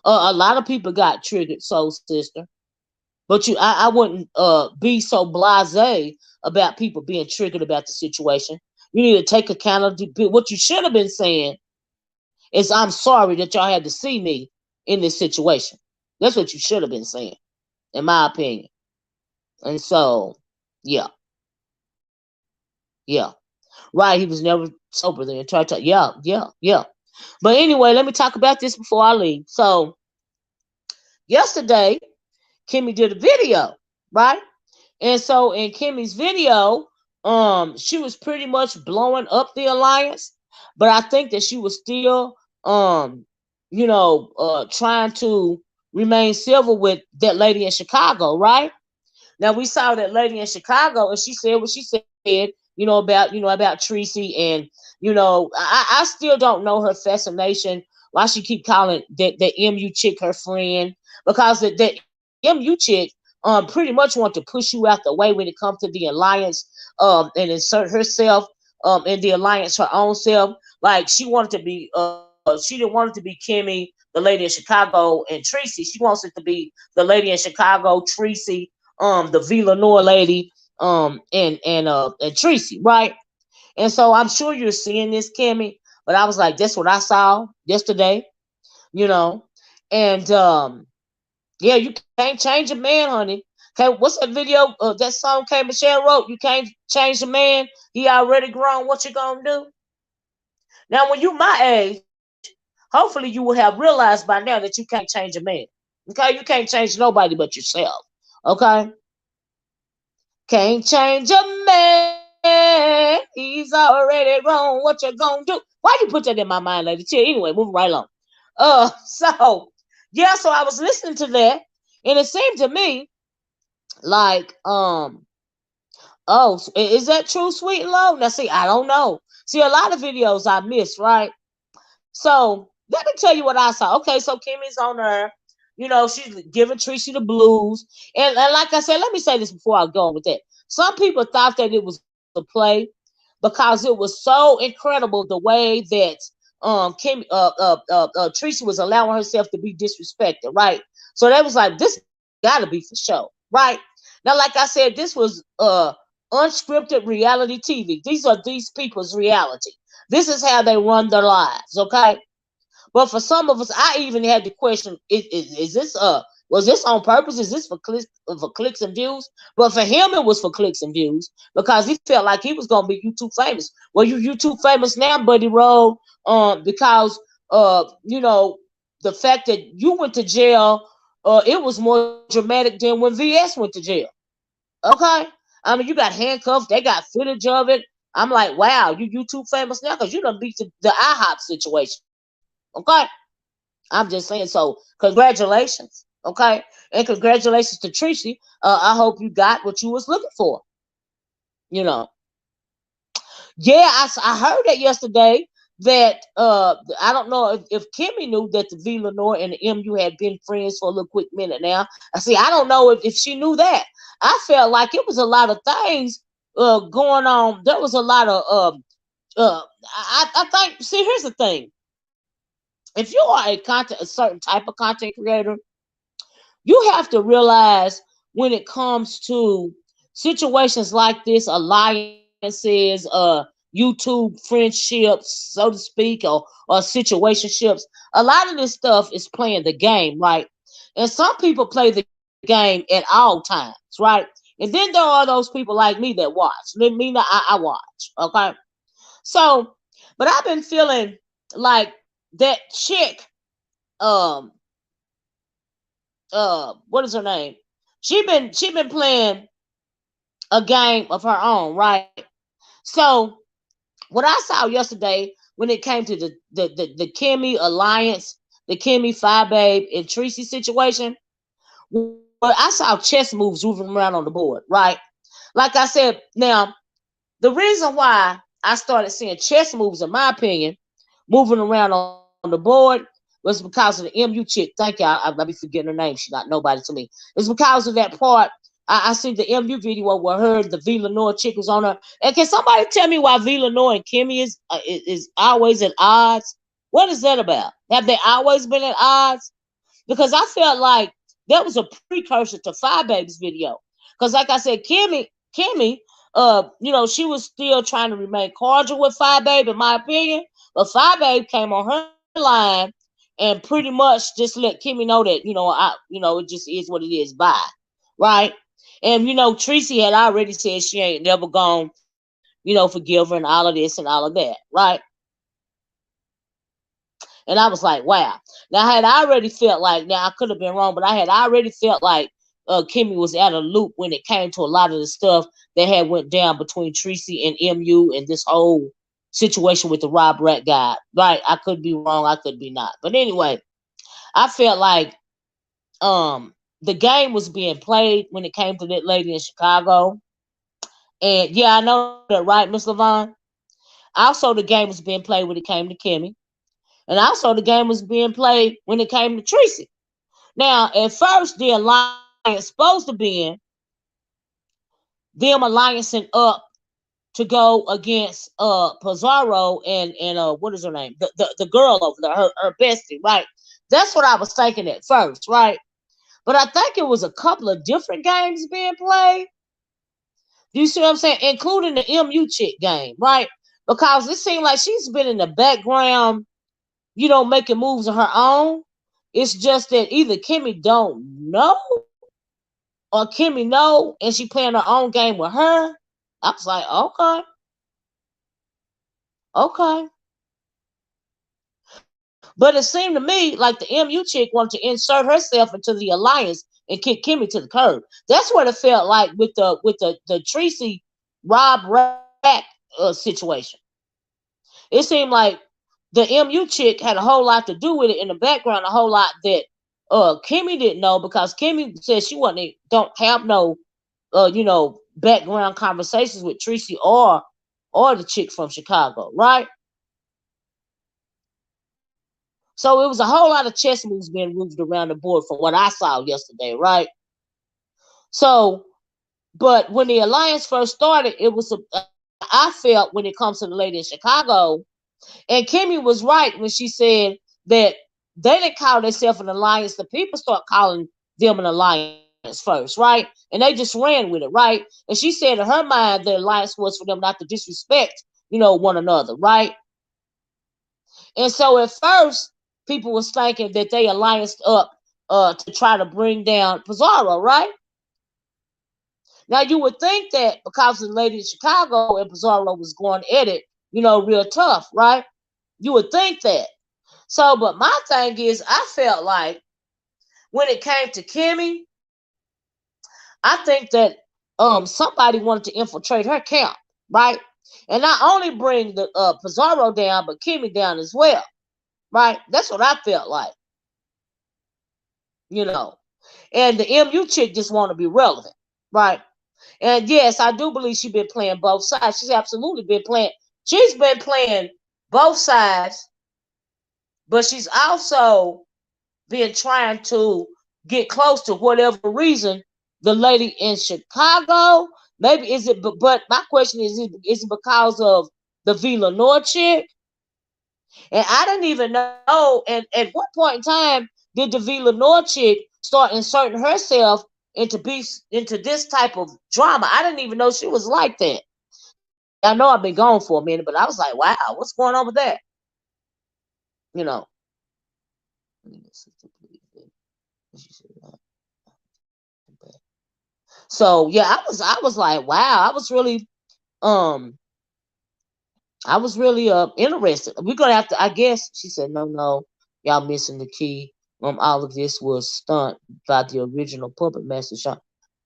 A lot of people got triggered, soul sister. But I wouldn't be so blasé about people being triggered about the situation. You need to take account of what you should have been saying is, I'm sorry that y'all had to see me in this situation. That's what you should have been saying, in my opinion. And so, yeah, yeah. Right, he was never sober then. Yeah. But anyway, let me talk about this before I leave. So, yesterday, Kimmy did a video, right? And so in Kimmy's video, she was pretty much blowing up the alliance, but I think that she was still, trying to remain civil with that lady in Chicago, right? Now we saw that lady in Chicago, and she said what she said, about Tracy, and I still don't know her fascination. Why she keep calling that MU chick her friend? Because that MU chick pretty much want to push you out the way when it comes to the alliance, and insert herself in the alliance her own self. Like she didn't want it to be Kimmy, the lady in Chicago, and Tracy. She wants it to be the lady in Chicago, Tracy, the Villanor lady, and Tracy, right? And so I'm sure you're seeing this, Kimmy, but I was like, that's what I saw yesterday, you know. And yeah, you can't change a man, honey. Okay, what's that video? That song K Michelle wrote. You can't change a man. He already grown. What you gonna do? Now, when you my age, hopefully you will have realized by now that you can't change a man. Okay, you can't change nobody but yourself. Okay, can't change a man. He's already grown. What you gonna do? Why you put that in my mind, lady? Chill. Anyway, moving right along. So yeah, so I was listening to that, and it seemed to me like, oh, is that true, sweet and low? Now, see, I don't know. See, a lot of videos I missed, right? So let me tell you what I saw. Okay, so Kimmy's on her. She's giving Tracy the blues. And like I said, let me say this before I go on with that. Some people thought that it was a play because it was so incredible the way that Tracy was allowing herself to be disrespected, right? So they was like, this gotta be for show, right? Now, like I said, this was unscripted reality TV. These are these people's reality. This is how they run their lives, okay? But for some of us, I even had to question: is this was this on purpose? Is this for clicks and views? But for him, it was for clicks and views because he felt like he was gonna be YouTube famous. Well, you YouTube famous now, Buddy Road, because the fact that you went to jail, it was more dramatic than when VS went to jail. Okay, I mean you got handcuffed, they got footage of it. I'm like, wow, you YouTube famous now because you done beat the IHOP situation. Okay. I'm just saying. So congratulations. Okay. And congratulations to Tracy. I hope you got what you was looking for. You know. Yeah, I heard that yesterday that I don't know if Kimmy knew that the V Lenore and the MU had been friends for a little quick minute now. I see, I don't know if she knew that. I felt like it was a lot of things going on. There was a lot of I think, see, here's the thing. If you are a certain type of content creator, you have to realize when it comes to situations like this, alliances, YouTube friendships, so to speak, or situationships, a lot of this stuff is playing the game, right? And some people play the game at all times, right? And then there are those people like me that watch. I watch, okay? So, but I've been feeling like that chick, um, what is her name? She been playing a game of her own, right? So what I saw yesterday when it came to the Kimmy alliance, the Kimmy Five Babe and Tracy situation, well, I saw chess moves moving around on the board, right? Like I said, now the reason why I started seeing chess moves, in my opinion, moving around on the board was because of the MU chick. Thank you. I be forgetting her name. She's not nobody to me. It's because of that part. I seen the MU video where her the V Lenore chick was on her. And can somebody tell me why V Lenore and Kimmy is always at odds? What is that about? Have they always been at odds? Because I felt like that was a precursor to Five Baby's video. Because like I said, Kimmy, she was still trying to remain cordial with Five Baby, in my opinion. But Five Baby came on her line and pretty much just let Kimmy know that, it just is what it is. Bye. Right? And Tracy had already said she ain't never gone, forgive her and all of this and all of that, right? And I was like, wow. Now I had already felt like, now I could have been wrong, but I had already felt like Kimmy was out of loop when it came to a lot of the stuff that had went down between Tracy and MU and this whole situation with the Rob Rat guy. Right? I could be wrong, I could be not. But anyway, I felt like the game was being played when it came to that lady in Chicago. And yeah, I know that, right, Miss Levon? Also, the game was being played when it came to Kimmy. And also, the game was being played when it came to Tracy. Now, at first, the alliance supposed to be in them alliancing up to go against Pizarro and what is her name? The girl over there, her bestie, right? That's what I was thinking at first, right? But I think it was a couple of different games being played. You see what I'm saying? Including the MU chick game, right? Because it seemed like she's been in the background, making moves of her own. It's just that either Kimmy don't know or Kimmy know and she playing her own game with her. I was like, okay. But it seemed to me like the MU chick wanted to insert herself into the alliance and kick Kimmy to the curb. That's what it felt like with the Tracy Rob Rat situation. It seemed like the MU chick had a whole lot to do with it in the background, a whole lot that Kimmy didn't know, because Kimmy said she don't have no background conversations with Tracy or the chick from Chicago, right? So it was a whole lot of chess moves being moved around the board from what I saw yesterday, right? So, but when the alliance first started, I felt when it comes to the lady in Chicago, and Kimmy was right when she said that they didn't call themselves an alliance. The people start calling them an alliance first, right? And they just ran with it, right? And she said in her mind the alliance was for them not to disrespect, one another, right? And so at first, people was thinking that they allianced up to try to bring down Pizarro, right? Now you would think that because the lady in Chicago and Pizarro was going at it, real tough, right? You would think that. So, but my thing is, I felt like when it came to Kimmy, I think that somebody wanted to infiltrate her camp, right? And not only bring the Pizarro down, but Kimmy down as well, right? That's what I felt like, And the MU chick just want to be relevant, right? And yes, I do believe she's been playing both sides. She's absolutely been playing. She's been playing both sides, but she's also been trying to get close to whatever reason the lady in Chicago. Maybe is it? But my question is it because of the V Lenore chick? And I didn't even know. And at what point in time did the V Lenore chick start inserting herself into this type of drama? I didn't even know she was like that. I know I've been gone for a minute, but I was like, wow, what's going on with that? So yeah, I was like, wow, I was really interested. We're gonna have to, I guess. She said, no, y'all missing the key. All of this was stunt by the original puppet master.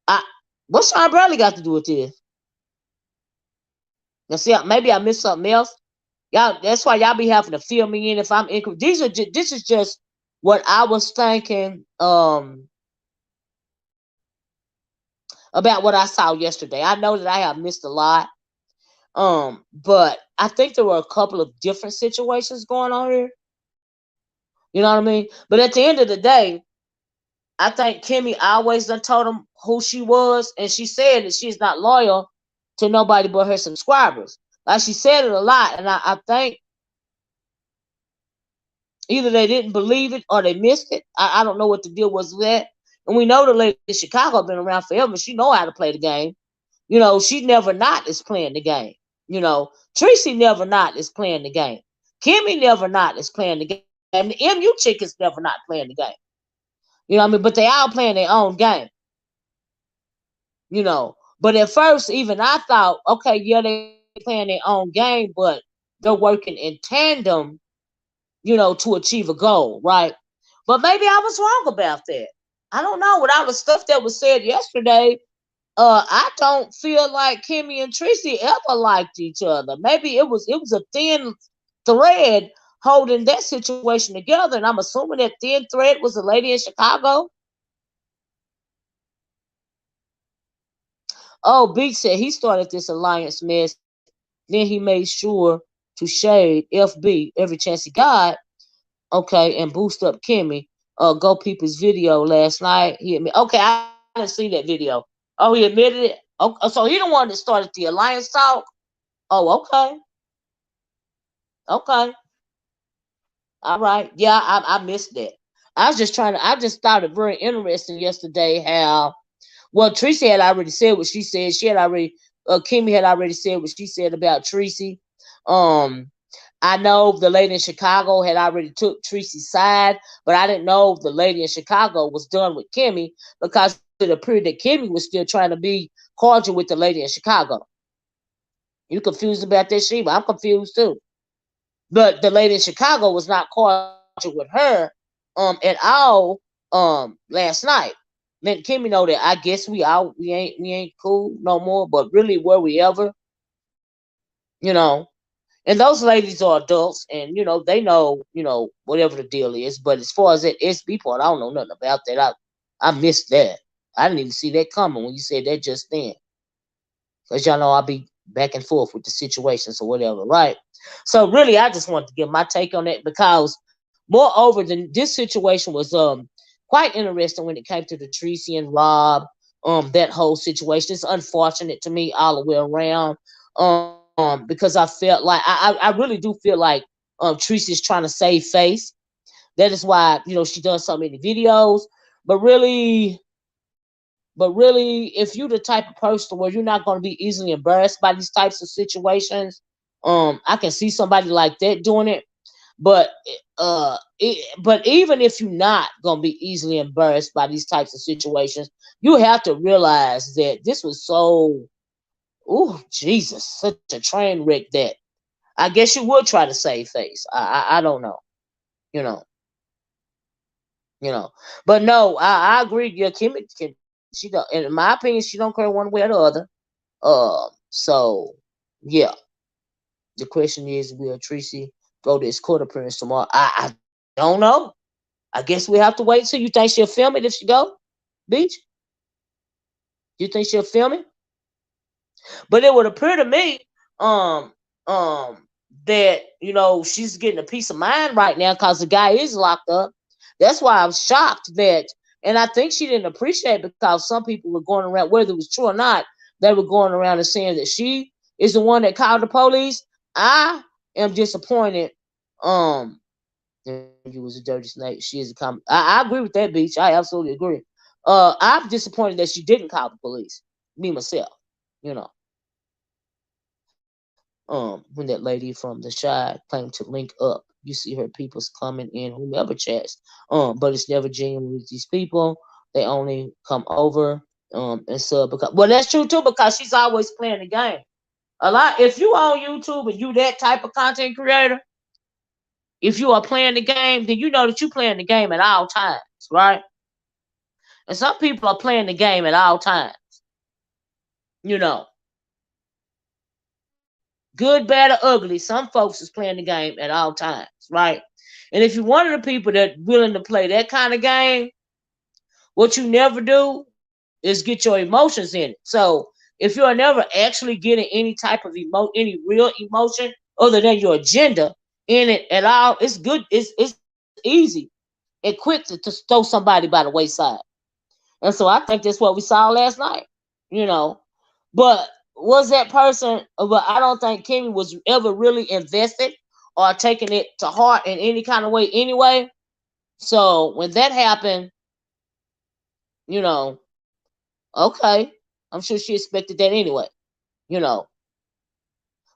I what's Sean Bradley got to do with this? Now see, maybe I missed something else. Y'all, that's why y'all be having to fill me in if I'm incorrect. This is just what I was thinking about what I saw yesterday. I know that I have missed a lot. But I think there were a couple of different situations going on here. You know what I mean? But at the end of the day, I think Kimmy always done told him who she was, and she said that she's not loyal to nobody but her subscribers. Like she said it a lot, and I think either they didn't believe it or they missed it. I don't know what the deal was with that. And we know the lady in Chicago been around forever. She know how to play the game. You know, she never not is playing the game. You know, Tracy never not is playing the game. Kimmy never not is playing the game. The MU chick is never not playing the game. You know what I mean? But they all playing their own game. You know. But at first, even I thought, okay, yeah, they playing their own game, but they're working in tandem, you know, to achieve a goal, right? But maybe I was wrong about that. I don't know. With all the stuff that was said yesterday, I don't feel like Kimmy and Tracy ever liked each other. Maybe it was a thin thread holding that situation together, and I'm assuming that thin thread was a lady in Chicago. Oh, Beach said he started this alliance mess. Then he made sure to shade FB every chance he got. Okay, and boost up Kimmy. Go peep his video last night. He admit, okay, I didn't see that video. Oh, he admitted it. Oh, so he the one that started the alliance talk. Oh, okay, okay, all right. Yeah, I missed that. I was just trying to. I just thought it very interesting yesterday how well Tracy had already said what she said. She had already. Kimmy had already said what she said about Tracy. Um, I know the lady in Chicago had already took Tracy's side, but I didn't know the lady in Chicago was done with Kimmy because it appeared that Kimmy was still trying to be cordial with the lady in Chicago. You confused about that, Sheba? I'm confused too. But the lady in Chicago was not cordial with her at all last night. Let Kimmy know that I guess we ain't cool no more, but really were we ever, you know? And those ladies are adults, and they know whatever the deal is. But as far as that SB part, I don't know nothing about that. I missed that. I didn't even see that coming when you said that just then. Because y'all know I'll be back and forth with the situations or whatever, right? So really, I just wanted to give my take on it because, moreover, this situation was quite interesting when it came to the Tracy and Rob that whole situation. It's unfortunate to me all the way around because I felt like I really do feel like Tracy's trying to save face. That is why she does so many videos, but really, if you're the type of person where you're not going to be easily embarrassed by these types of situations, I can see somebody like that doing it. But but even if you're not going to be easily embarrassed by these types of situations, you have to realize that this was so, oh Jesus, such a train wreck that I guess you would try to save face. I don't know, you know, you know. But no, I agree. Yeah, Kim, she don't. In my opinion, she don't care one way or the other. So yeah, the question is, will Tracy go to his court appearance tomorrow? I don't know. I guess we have to wait. So you think she'll film it if she go? Beach? You think she'll film it? But it would appear to me, um, that she's getting a peace of mind right now because the guy is locked up. That's why I'm shocked that, and I think she didn't appreciate it because some people were going around, whether it was true or not, they were going around and saying that she is the one that called the police. I am disappointed. Um, you was a dirty snake. She is a common. I agree with that, Beach. I absolutely agree. I'm disappointed that she didn't call the police. Me myself, you know. When that lady from the shy claimed to link up, you see her people's coming in whomever chats. But it's never genuine with these people. They only come over and sub because well that's true too because she's always playing the game. A lot if you on YouTube and you that type of content creator, if you are playing the game, then you know that you playing the game at all times, right? And some people are playing the game at all times. You know, good, bad, or ugly. Some folks is playing the game at all times, right? And if you're one of the people that willing to play that kind of game, what you never do is get your emotions in it. So if you're never actually getting any type of any real emotion other than your agenda in it at all, it's good. It's easy and quick to throw somebody by the wayside. And so I think that's what we saw last night. You know, but was that person? But I don't think Kimmy was ever really invested or taking it to heart in any kind of way anyway. So when that happened, you know, okay, I'm sure she expected that anyway, you know.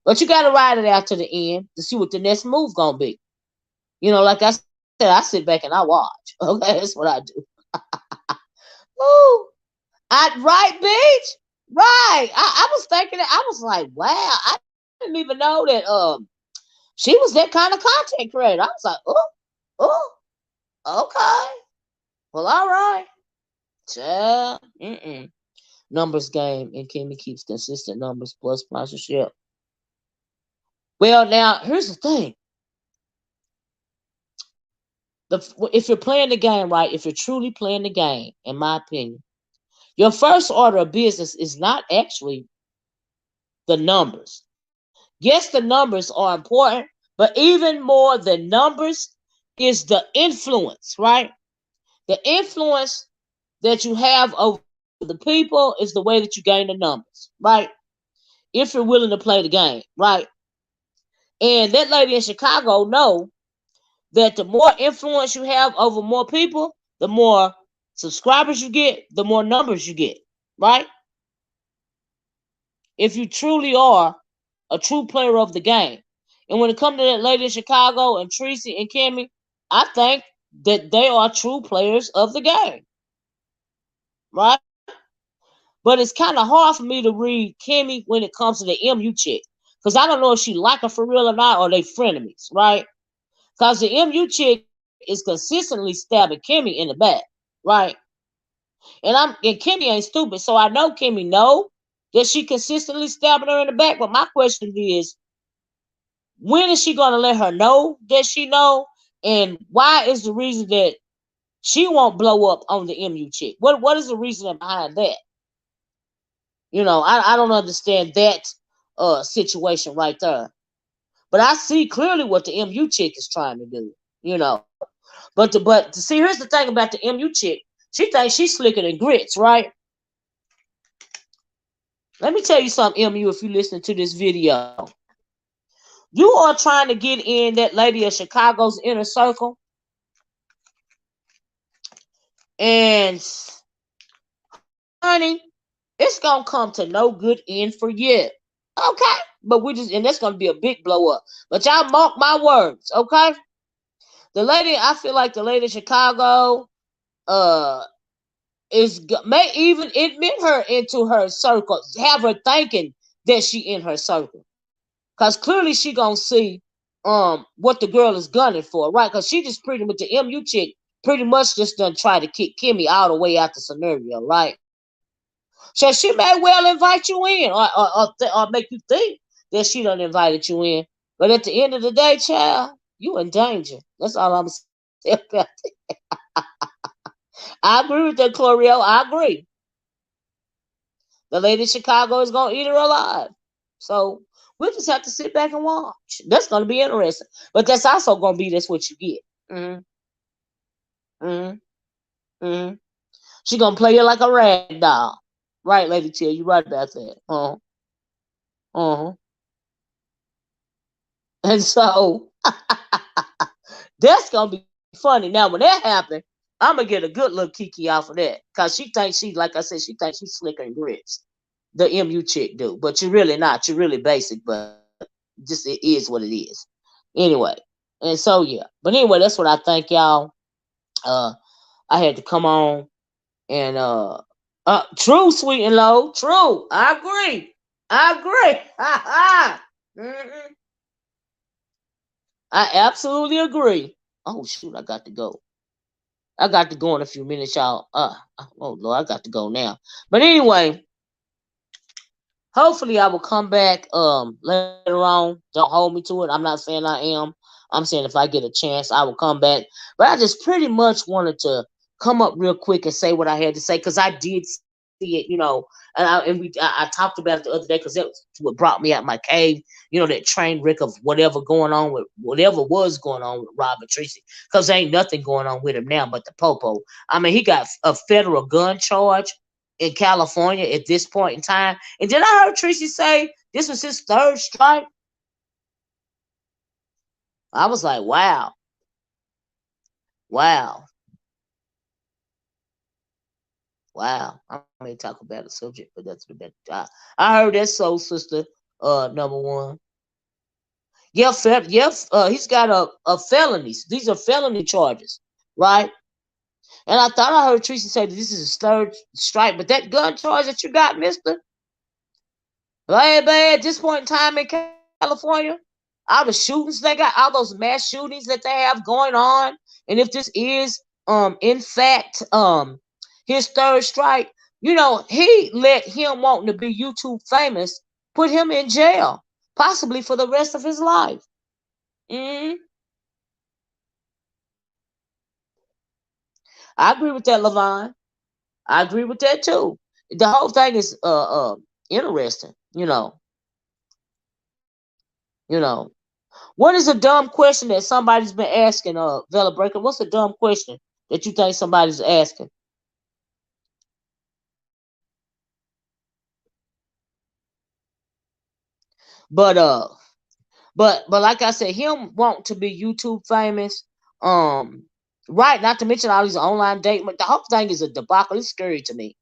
But you gotta ride it out to the end to see what the next move gonna be. You know, like I said, I sit back and I watch. Okay, that's what I do. Ooh, right, bitch. Right. I was thinking that I was like, wow, I didn't even know that she was that kind of content creator. I was like, okay. Well, all right. Yeah. Numbers game, and Kimmy keeps consistent numbers plus sponsorship. Well, now here's the thing: if you're playing the game right, if you're truly playing the game, in my opinion, your first order of business is not actually the numbers. Yes, the numbers are important, but even more than numbers is the influence, right? The influence that you have over the people is the way that you gain the numbers, right? If you're willing to play the game, right? And that lady in Chicago know that the more influence you have over more people, the more subscribers you get, the more numbers you get, right? If you truly are a true player of the game. And when it comes to that lady in Chicago and Tracy and Kimmy, I think that they are true players of the game, right? But it's kind of hard for me to read Kimmy when it comes to the MU chick. Because I don't know if she like her for real or not, or they frenemies, right? Because the MU chick is consistently stabbing Kimmy in the back, right? And Kimmy ain't stupid, so I know Kimmy know that she consistently stabbing her in the back. But my question is, when is she gonna let her know that she know? And why is the reason that she won't blow up on the MU chick? What is the reason behind that? You know, I don't understand that situation right there. But I see clearly what the MU chick is trying to do. You know, but to see, here's the thing about the MU chick. She thinks she's slicker than grits, right? Let me tell you something, MU. If you listen to this video, you are trying to get in that lady of Chicago's inner circle, and honey, it's gonna come to no good end for you. Okay, but and that's gonna be a big blow up. But y'all mark my words, okay? I feel like the lady in Chicago, uh, may even admit her into her circle, have her thinking that she in her circle, cause clearly she gonna see what the girl is gunning for, right? Cause she just pretty much, the MU chick pretty much just done try to kick Kimmy all the way out the scenario, right? So she may well invite you in, or make you think that she done invited you in. But at the end of the day, child, you in danger. That's all I'm saying about it. I agree with that, Clorio. I agree. The lady in Chicago is gonna eat her alive. So we'll just have to sit back and watch. That's gonna be interesting. But that's also gonna be that's what you get. Mm-hmm. Mm-hmm. Mm-hmm. She gonna play you like a rag doll. Right, Lady T, you right about that. Uh-huh. And so that's gonna be funny. Now when that happens, I'm gonna get a good little kiki off of that. Cause she thinks like I said, she thinks she's slicker and grits. The MU chick do. But you're really not. You're really basic, but just it is what it is. Anyway. And so yeah. But anyway, that's what I think, y'all. Uh I had to come on and true, sweet and low. True. I agree. I agree. Ha ha. Mm-hmm. I absolutely agree. Oh shoot, I got to go. I got to go in a few minutes, y'all. Oh Lord, I got to go now. But anyway, hopefully I will come back later on. Don't hold me to it. I'm not saying I am. I'm saying if I get a chance, I will come back. But I just pretty much wanted to come up real quick and say what I had to say because I did see it, and I talked about it the other day because that's what brought me out my cave. That train wreck of whatever was going on with Rob and Tracy, because there ain't nothing going on with him now but the popo. I mean, he got a federal gun charge in California at this point in time. And then I heard Tracy say this was his third strike. I was like, wow. Wow. Wow. I may talk about the subject, but that's the best. I heard that soul sister, number one. Yeah, he's got a felonies. These are felony charges, right? And I thought I heard Tracy say that this is his third strike, but that gun charge that you got, mister, bad at this point in time in California, all the shootings they got, all those mass shootings that they have going on, and if this is in fact his third strike, he let him wanting to be YouTube famous put him in jail, possibly for the rest of his life. Mm-hmm. I agree with that, Levon. I agree with that too. The whole thing is interesting, you know. What is a dumb question that somebody's been asking, Vela Breaker? What's a dumb question that you think somebody's asking? But but like I said, him want to be YouTube famous, right? Not to mention all these online dating, but the whole thing is a debacle. It's scary to me,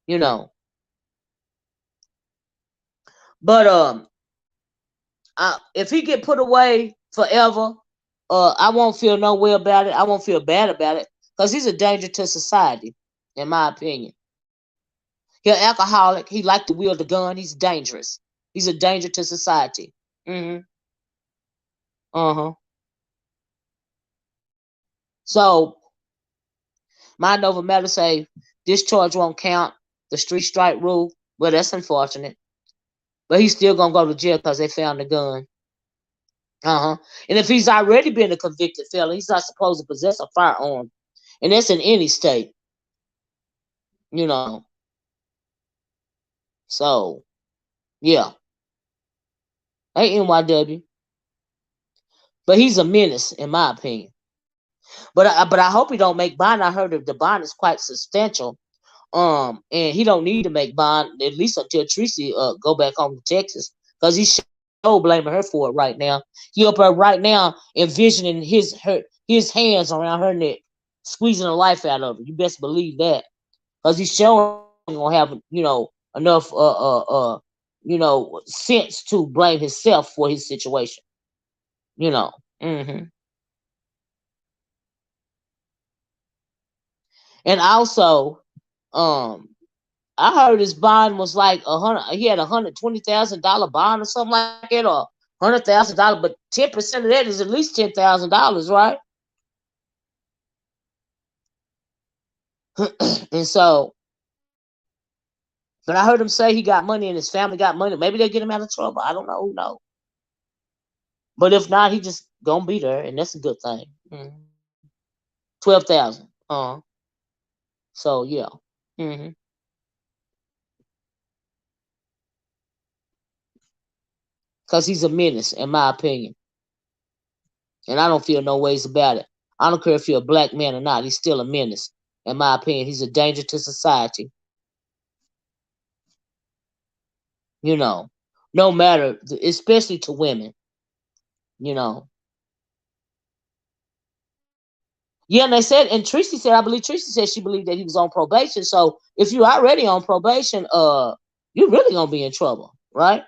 you know. But if he get put away forever, I won't feel no way about it. I won't feel bad about it because he's a danger to society, in my opinion. He's an alcoholic. He liked to wield the gun. He's dangerous. He's a danger to society. Mm-hmm. Uh-huh. So, mind over matter say this charge won't count. The street strike rule. Well, that's unfortunate. But he's still gonna go to jail because they found the gun. Uh-huh. And if he's already been a convicted felon, he's not supposed to possess a firearm. And that's in any state, you know. So, yeah. Hey, NYW. But he's a menace, in my opinion. But I hope he don't make bond. I heard that the bond is quite substantial. And he don't need to make bond at least until Tracy go back home to Texas, because he's so blaming her for it right now. He up there right now envisioning his hands around her neck, squeezing the life out of her. You best believe that, because he's showing gonna have enough sense to blame himself for his situation. You know. Mm-hmm. And also, um, I heard his bond was like he had $120,000 bond or something like that, or $100,000, but 10% of that is at least $10,000, right? And so, but I heard him say he got money and his family got money. Maybe they get him out of trouble. I don't know. Who knows? But if not, he just gonna be there, and that's a good thing. 12,000. So yeah. Mm-hmm. Because he's a menace, in my opinion. And I don't feel no ways about it. I don't care if you're a black man or not. He's still a menace. In my opinion, he's a danger to society. You know, no matter, especially to women. You know. Yeah, and they said, and Tracy said, I believe Tracy said she believed that he was on probation. So if you're already on probation, you're really gonna be in trouble, right?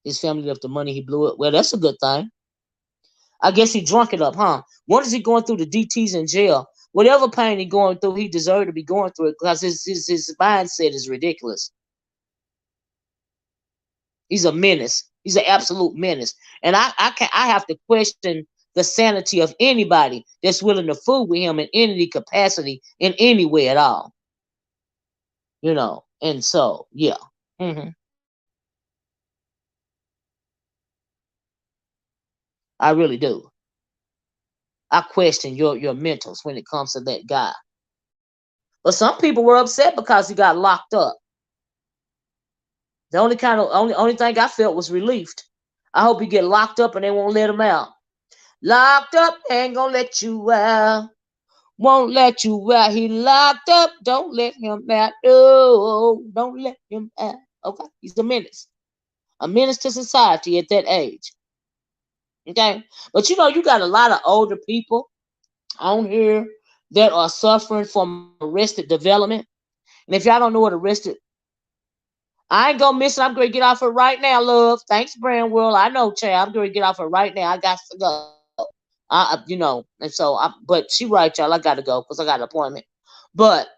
His family left the money, he blew it. Well, that's a good thing. I guess he drunk it up, huh? What is he going through the DTs in jail? Whatever pain he going through, he deserved to be going through it because his mindset is ridiculous. He's a menace. He's an absolute menace. And I have to question the sanity of anybody that's willing to fool with him in any capacity, in any way at all. And so, yeah. hmm I really do. I question your mentals when it comes to that guy. But some people were upset because he got locked up. The only thing I felt was relieved. I hope he get locked up and they won't let him out. Locked up, ain't gonna let you out. Won't let you out. He locked up. Don't let him out. No, don't let him out. Okay, he's a menace to society at that age. Okay, but you got a lot of older people on here that are suffering from arrested development. And if y'all don't know what arrested, I ain't gonna miss it. I'm gonna get off it right now, love. Thanks, Brand World. I know, Chad. I'm gonna get off it right now. I got to go. And so but she right, y'all. I gotta go because I got an appointment. But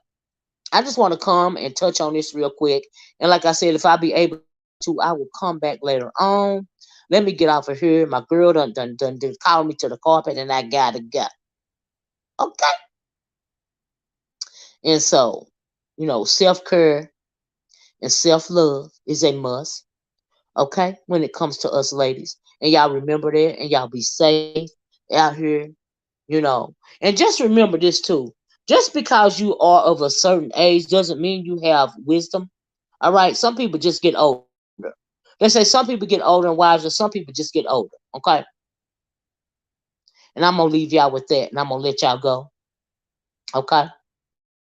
I just want to come and touch on this real quick. And like I said, if I be able to, I will come back later on. Let me get off of here. My girl done called me to the carpet and I gotta go. Okay. And so, self-care and self-love is a must. Okay, when it comes to us ladies. And y'all remember that, and y'all be safe out here, And just remember this too. Just because you are of a certain age doesn't mean you have wisdom. All right, some people just get older. They say some people get older and wiser, some people just get older. Okay. And I'm gonna leave y'all with that, and I'm gonna let y'all go. Okay.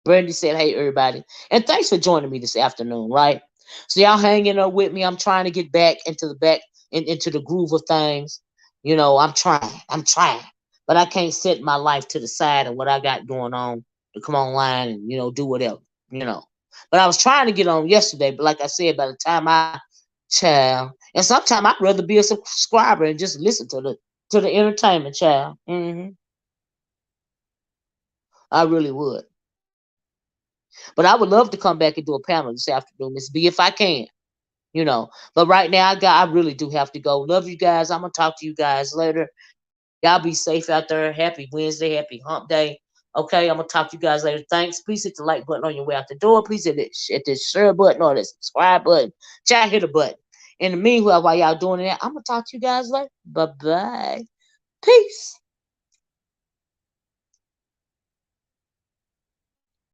Brandy said, hey, everybody. And thanks for joining me this afternoon, right? So y'all hanging up with me. I'm trying to get back into the groove of things. I'm trying. But I can't set my life to the side of what I got going on to come online and, do whatever, But I was trying to get on yesterday, but like I said, by the time and sometimes I'd rather be a subscriber and just listen to the entertainment, child. I really would. But I would love to come back and do a panel this afternoon, Miss B, if I can, But right now, I really do have to go. Love you guys. I'm gonna talk to you guys later. Y'all be safe out there. Happy Wednesday, happy Hump Day. Okay, I'm gonna talk to you guys later. Thanks. Please hit the like button on your way out the door. Please hit the share button or the subscribe button. Try hit a button. In the meanwhile, while y'all doing that, I'm gonna talk to you guys later. Bye bye. Peace.